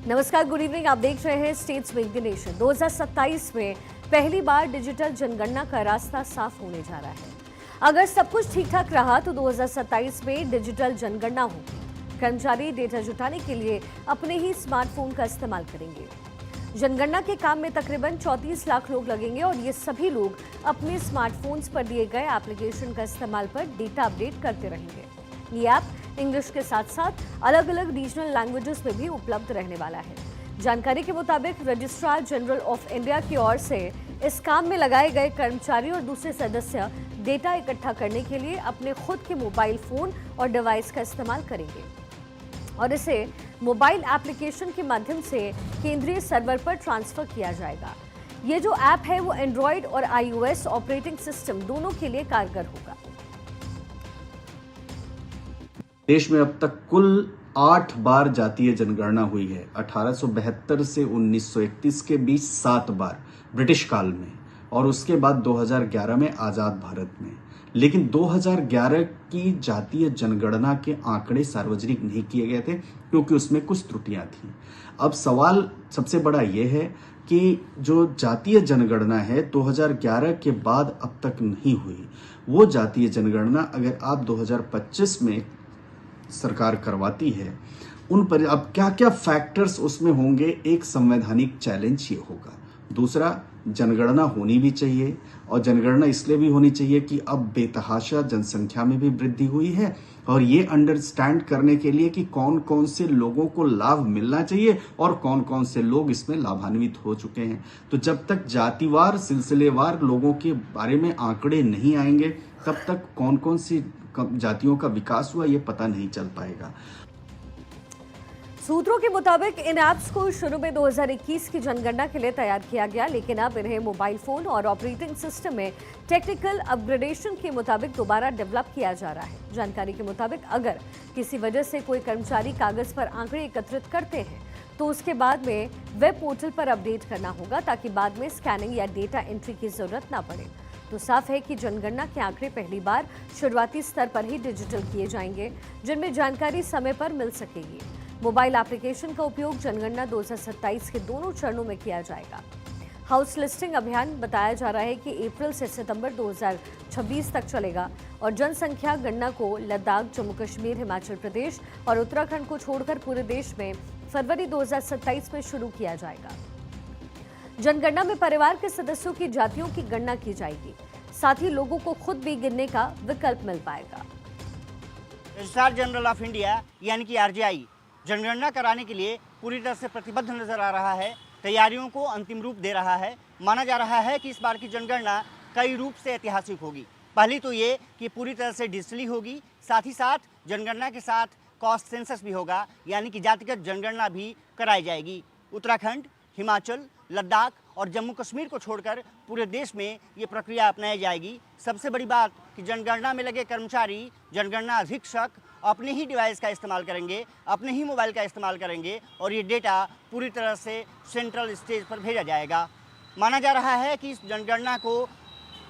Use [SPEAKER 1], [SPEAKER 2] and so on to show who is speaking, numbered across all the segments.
[SPEAKER 1] नमस्कार, good evening. आप देख रहे हैं स्टेट्स मेक द नेशन। 2027 में पहली बार डिजिटल जनगणना का रास्ता साफ होने जा रहा है। अगर सब कुछ ठीक ठाक रहा तो 2027 में डिजिटल जनगणना होगी। कर्मचारी डेटा जुटाने के लिए अपने ही स्मार्टफोन का इस्तेमाल करेंगे। जनगणना के काम में तकरीबन 34 लाख लोग लगेंगे और ये सभी लोग अपने स्मार्टफोन्स पर दिए गए एप्लीकेशन का इस्तेमाल पर डेटा अपडेट करते रहेंगे। ये ऐप इंग्लिश के साथ साथ अलग अलग रीजनल लैंग्वेजेस में भी उपलब्ध रहने वाला है। जानकारी के मुताबिक रजिस्ट्रार जनरल ऑफ इंडिया की ओर से इस काम में लगाए गए कर्मचारी और दूसरे सदस्य डेटा इकट्ठा करने के लिए अपने खुद के मोबाइल फोन और डिवाइस का इस्तेमाल करेंगे और इसे मोबाइल एप्लीकेशन के माध्यम से केंद्रीय सर्वर पर ट्रांसफर किया जाएगा। ये जो ऐप है वो एंड्रॉयड और iOS ऑपरेटिंग सिस्टम दोनों के लिए कारगर होगा।
[SPEAKER 2] देश में अब तक कुल 8 बार जातीय जनगणना हुई है। 1872 से 1931 के बीच 7 बार ब्रिटिश काल में और उसके बाद 2011 में आजाद भारत में। लेकिन 2011 की जातीय जनगणना के आंकड़े सार्वजनिक नहीं किए गए थे क्योंकि उसमें कुछ त्रुटियां थी। अब सवाल सबसे बड़ा यह है कि जो जातीय जनगणना है 2011 के बाद अब तक नहीं हुई, वो जातीय जनगणना अगर आप 2025 में सरकार करवाती है, उन पर अब क्या क्या फैक्टर्स उसमें होंगे, एक संवैधानिक चैलेंज ये होगा। दूसरा, जनगणना होनी भी चाहिए और जनगणना इसलिए भी होनी चाहिए कि अब बेतहाशा जनसंख्या में भी वृद्धि हुई है और ये अंडरस्टैंड करने के लिए कि कौन कौन से लोगों को लाभ मिलना चाहिए और कौन कौन से लोग इसमें लाभान्वित हो चुके हैं। तो जब तक जातिवार सिलसिलेवार लोगों के बारे में आंकड़े नहीं आएंगे तब तक कौन कौन सी जातियों का विकास हुआ ये पता नहीं चल पाएगा।
[SPEAKER 1] सूत्रों के मुताबिक इन ऐप्स को शुरू में 2021 की जनगणना के लिए तैयार किया गया, लेकिन अब इन्हें मोबाइल फोन और ऑपरेटिंग सिस्टम में टेक्निकल अपग्रेडेशन के मुताबिक दोबारा डेवलप किया जा रहा है। जानकारी के मुताबिक अगर किसी वजह से कोई कर्मचारी कागज पर आंकड़े एकत्रित करते हैं तो उसके बाद में वेब पोर्टल पर अपडेट करना होगा ताकि बाद में स्कैनिंग या डेटा एंट्री की जरूरत ना पड़े। तो साफ है कि जनगणना के आंकड़े पहली बार शुरुआती स्तर पर ही डिजिटल किए जाएंगे, जिनमें जानकारी समय पर मिल सकेगी। मोबाइल एप्लीकेशन का उपयोग जनगणना 2027 के दोनों चरणों में किया जाएगा। हाउस लिस्टिंग अभियान बताया जा रहा है कि अप्रैल से सितंबर 2026 तक चलेगा और जनसंख्या गणना को लद्दाख, जम्मू कश्मीर, हिमाचल प्रदेश और उत्तराखंड को छोड़कर पूरे देश में फरवरी 2027 में शुरू किया जाएगा। जनगणना में परिवार के सदस्यों की जातियों की गणना की जाएगी, साथ ही लोगों को खुद भी गिनने का विकल्प मिल पाएगा।
[SPEAKER 3] रजिस्ट्रार जनरल ऑफ इंडिया यानी कि आरजीआई जनगणना कराने के लिए पूरी तरह से प्रतिबद्ध नजर आ रहा है, तैयारियों को अंतिम रूप दे रहा है। माना जा रहा है कि इस बार की जनगणना कई रूप से ऐतिहासिक होगी। पहली तो ये कि पूरी तरह से डिजिटली होगी, साथ ही साथ जनगणना के साथ कॉस्ट सेंसस भी होगा, यानी कि जातिगत जनगणना भी कराई जाएगी। उत्तराखंड, हिमाचल, लद्दाख और जम्मू कश्मीर को छोड़कर पूरे देश में ये प्रक्रिया अपनाई जाएगी। सबसे बड़ी बात कि जनगणना में लगे कर्मचारी, जनगणना अधीक्षक अपने ही डिवाइस का इस्तेमाल करेंगे, अपने ही मोबाइल का इस्तेमाल करेंगे और ये डेटा पूरी तरह से सेंट्रल स्टेज पर भेजा जाएगा। माना जा रहा है कि इस जनगणना को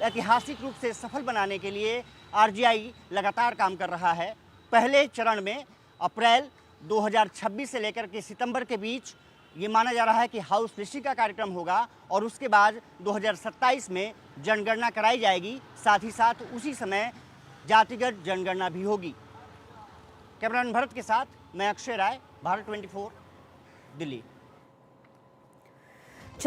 [SPEAKER 3] ऐतिहासिक रूप से सफल बनाने के लिए आरजीआई लगातार काम कर रहा है। पहले चरण में अप्रैल 2026 से लेकर के सितंबर के बीच ये माना जा रहा है कि हाउस लिस्टिंग का कार्यक्रम होगा और उसके बाद 2027 में जनगणना कराई जाएगी। साथ ही साथ उसी समय जातिगत जनगणना भी होगी। कैमरामैन भरत के साथ मैं अक्षय राय, भारत 24, दिल्ली।